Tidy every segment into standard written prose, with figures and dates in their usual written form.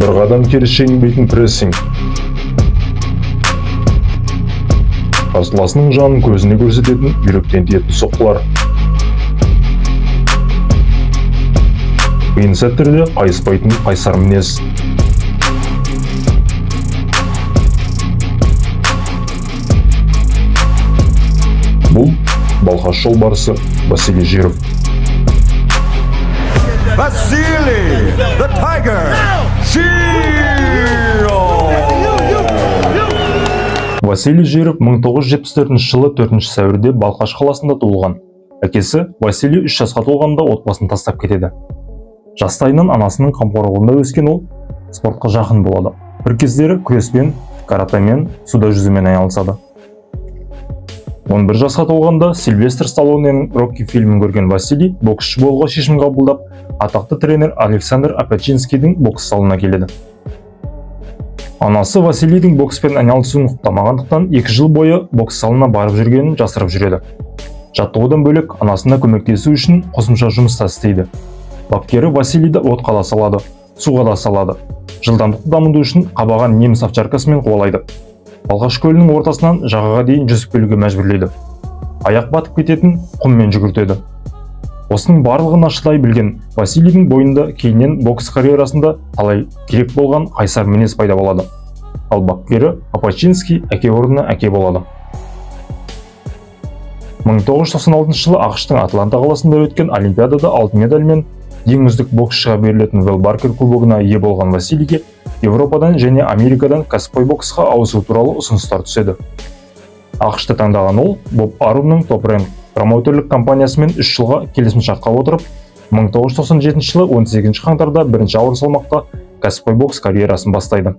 Bir qadam kері шегінбейтін прессинг. Қарсыласының жанын көзіне көрсететін үйректен тиетін соққылар. Қиын сәттерде қайыспайтын қайсар мінез. Бұл Балқаш жолбарысы Василий Жиров. Vasily the Tiger Жиров. Василий Жиров 1974 жылы 4 сәуірде Балқаш қаласында туылған. Әкесі Василий 3 жасқа толғанда отбасын тастап кетеді. Жастайынан анасының қамқорлығында өскен ол спортқа жақын болады. Bir кездері күреспен, каратэмен, суда жүзумен айналысады. 11 жасқа толғанда Сильвестр Сталлоненің Рокки фильмін көрген Василий боксшы болуға шешім қабылдап, атақты тренер Александр Апачинскийдің бокс залына келеді. Анасы Василийдің бокспен айналысуын құптамағандықтан 2 жыл бойы бокс залына барып жүргенін жасырып жүреді. Жаттығудан бөлек анасына көмектесу үшін қосымша жұмыста істейді. Бапкері Василийді отқа да салады, суға да салады. Жылдамдықты дамыту үшін қабаған неміс овчаркасымен қуалайды. Балқаш көлінің ортасынан жағаға дейін жүзіп келуге мәжбүрлейді. Аяқ батып кететін құммен жүгіртеді. Осының барлығына шыдай білген Василийдің бойында кейіннен бокс карьерасында талай керек болған қайсар мінез пайда болады. Ал бапкері Апачинский әке орнына әке болады. 1996 жылы ақш-тың Атланта қаласында өткен Олимпиадада алтын медальмен ең үздік боксшыға берілетін Вэл Баркер кубогына ие болған Василийге Европадан және Америкадан кәсіпқой боксқа ауысу туралы ұсыныстар түседі. ақш-ты таңдаған ол Боб Арумның Top Rank промоутерлік компаниясымен 3 жылға келісімшартқа отырып, 1997 жылы 18 қаңтарда бірінші ауыр салмақта кәсіпқой бокс карьерасын бастайды.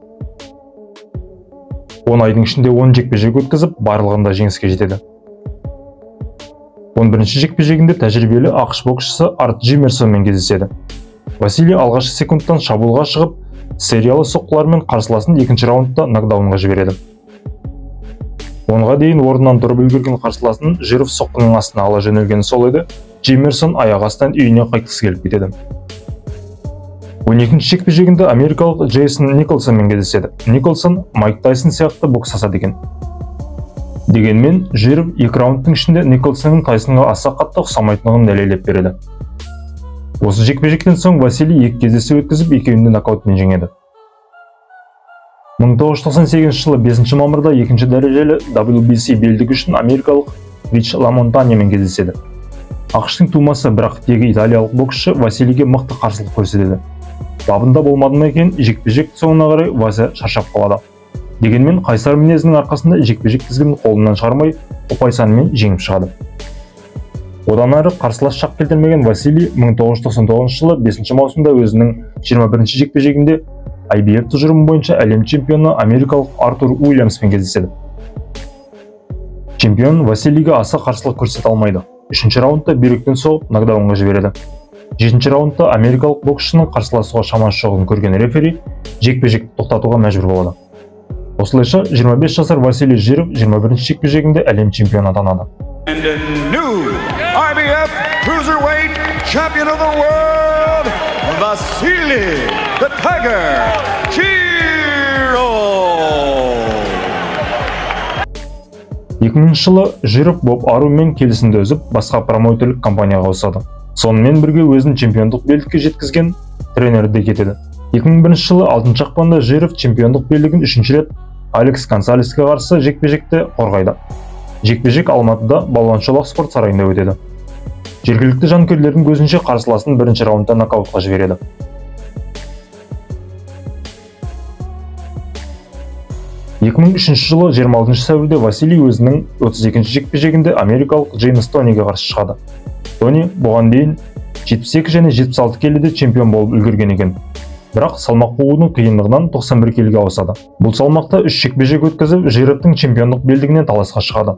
10 айдың ішінде 10 жекпе-жек өткізіп, барлығында жеңіске жетеді. 11-ші жекпе-жегінде тәжірибелі ақш боксшысы Арт Джиммерсонмен кездеседі. Василий алғашқы секундтан шабуылға шығып, сериялы соққылармен қарсыласын 2-ші раундта нокдаунға жібереді. Онға дейін орнынан тұрып үлгерген қарсыласын Жиров соққының астына ала жөнелген сол еді, Джиммерсон аяқ астынан үйіне қайтқысы келіп кетеді. 12-ші жекпе-жегінде америкалық Джейсон Николсонмен кездеседі. Николсон Майк Тайсон сияқты бокстасады екен. Дегенмен, Жиров 2 раундтың ішінде Николсонның Тайсонға аса қатты ұқсамайтындығын дәлелдеп береді. Осы жекпе-жектен соң Василий 2 кездесу өткізіп, екеуінде нокаутпен жеңеді. 1998 жылы 5 мамырда 2-ші дәрежелі WBC белдігі үшін америкалық Рич Ламонтаньямен кездеседі. ақш-тың тумасы, бірақ тегі италиялық боксшы Василийге мықты қарсылық көрсетеді. Бабында болмадыма екен, жекпе-жек соңына қарай Вася шаршап қалады. Дегенмен, қайсар мінезінің арқасында жекпе-жек тізгінін қолынан шығармай, ұпай санымен жеңіп шығады. Одан ары қарсылас шақ келтірмеген Василий 1999 жылы 5 маусымда өзінің 21-ші жекпе-жегінде IBF тұжырымы бойынша әлем чемпионы америкалық Артур Уильямспен кездеседі. Чемпион Василийге аса қарсылық көрсете алмайды. 3-ші раундта бүйректен соғып нокдаунға жібереді. 7-ші раундта америкалық боксшының қарсыласуға шамасы жоғын көрген рефери жекпе-жекті тоқтатуға мәжбүр болады. Осылайша 25 жасар Василий Жиров 21-ші жекпе-жегінде әлем чемпионы атанады. And a new IBF Cruiserweight Champion of the World, Vasily the Tiger Жиров. 2000 жылы Жиров Боб Аруммен келісімді үзіп, басқа промоутерлік компанияға ауысады. Сонымен бірге өзін чемпиондық белдікке жеткізген тренері де кетеді. 2001 жылы 6 ақпанда Жиров чемпиондық белдігін 3-ші рет Алекс Гонсалеске қарсы жекпе-жекте қорғайды. Жекпе-жек Алматыда Балуан Шолақ спорт сарайында өтеді. Жергілікті жанкүйерлердің көзінше қарсыласын 1-ші раундта нокаутқа жібереді. 2003 жылы 26 сәуірде Василий өзінің 32-ші жекпе-жегінде америкалық Джеймс Тониге қарсы шығады. Тони бұған дейін 72 және 76 келіде чемпион болып үлгерген екен. Бірақ салмақ қуудың қиындығынан 91 келіге ауысады. Бұл салмақта 3 жекпе-жек өткізіп, Жировтың чемпиондық белдігінен таласқа шығады.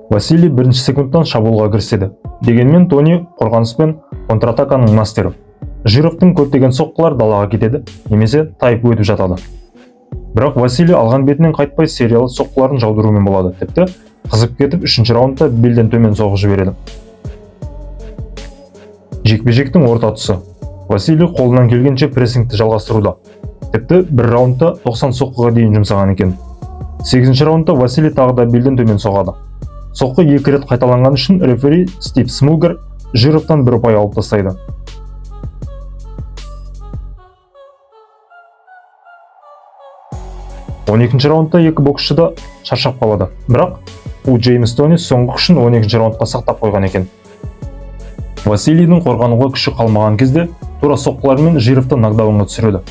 Василий 1-ші секундтан шабуылға кіріседі. Дегенмен Тони қорғаныспен контратаканың мастері. Жировтың көптеген соққылар далаға кетеді, немесе тайып өтіп жатады. Бірақ Василий алған бетінен қайтпай сериялы соққыларын жаудырумен болады. Тіпті қызып кетіп 3-ші раундта белден төмен соғып жібереді. Жекпе-жектің орта тұсы. Василий қолынан келгенше прессингті жалғастыруда. Тіпті бір раундта 90 соққыға дейін жұмсаған екен. 8-ші раундта Василий тағы да белден төмен соғады. Соққы 2 рет қайталанған үшін рефери Стив Смугер Жировтан 1 ұпай алып тастайды. 12-ші раундта екі боксшы да шаршап қалады. Бірақ бұл Джеймс Тони соңғы күшін 12-ші раундқа сақтап қойған екен. Василийдің қорғануға күші қалмаған кезде тура соққылармен Жировты нокдаунға түсіреді.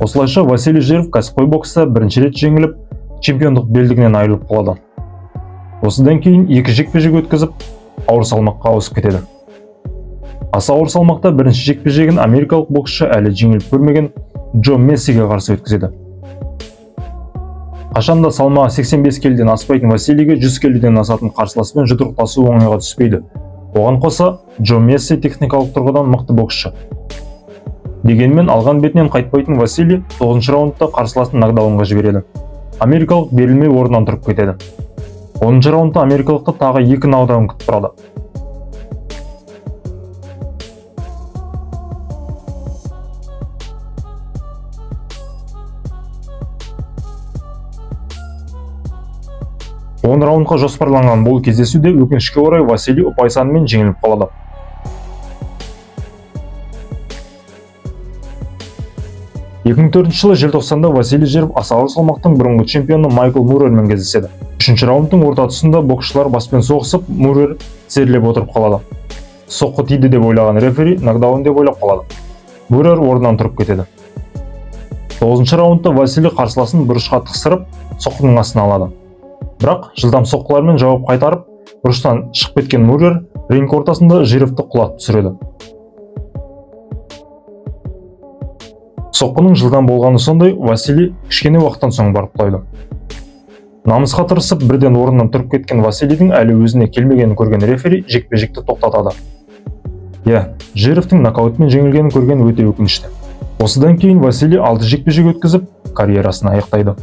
Осылайша Василий Жиров кәсіпқой бокста бірінші рет жеңіліп, чемпиондық белдігінен айырылып қалады. Осыдан кейін екі жекпе-жек өткізіп, ауыр салмаққа ауысып кетеді. Аса ауыр салмақта бірінші жекпе-жегін америкалық боксшы әлі жеңіліп көрмеген Джо Мессиге қарсы өткізеді. Қашанда салмағы 85 келіден аспайтын Василийге 100 келіден асатын қарсыласпен жұдырықтасу оңайға түспейді. Оған қоса Джо Месси техникалық тұрғыдан мықты боксшы. Дегенмен алған бетінен қайтпайтын Василий 9-ші раундта қарсыласын нокдаунға жібереді. Америкалық берілмей орнынан тұрып кетеді. 10-ші раундта америкалықты тағы 2 нокдаун күтіп тұрады. Он раундқа жоспарланған бұл кездесуде өкінішке орай Василий ұпай санымен жеңіліп қалады. жылы желтоқсанда Василий Жиров аса ауыр салмақтың бұрынғы чемпионы Майкл Мурермен кездеседі. 3-ші раундтың орта тұсында боксшылар баспен соғысып, Мурер тізерлеп отырып қалады. Соққы тиді деп ойлаған рефери нокдаун деп ойлап қалады. Мурер орнынан тұрып кетеді. 9-ші раундта Василий қарсыласын бұрышқа тықсырып, соққының астына алады. Бірақ жылдам соққылармен жауап қайтарып, бұрыштан шығып кеткен Мурер ринг ортасында Жировты құлатып түсіреді. Соққының жылдам болғаны сондай, Василий кішкене уақыттан соң барып құлайды. Намысқа тырысып бірден орнынан тұрып кеткен Василийдің әлі өзіне келмегенін көрген рефери жекпе-жекті тоқтатады. Жировтың нокаутпен жеңілгенін көрген өте өкінішті. Осыдан кейін Василий 6 жекпе-жек өткізіп, карьерасын аяқтайды.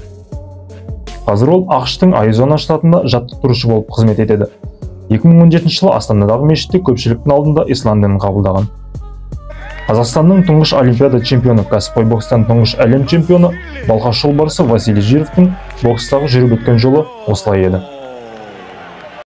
Қазір ол ақш-тың Аризона штатында жаттықтырушы болып қызмет етеді. 2017 жылы Астанадағы мешітте көпшіліктің алдында ислам дінін қабылдаған. Қазақстанның тұңғыш олимпиада чемпионы, кәсіпқой бокстан тұңғыш әлем чемпионы, балқаш жолбарысы Василий Жировтың бокстағы жүріп өткен жолы осылай еді.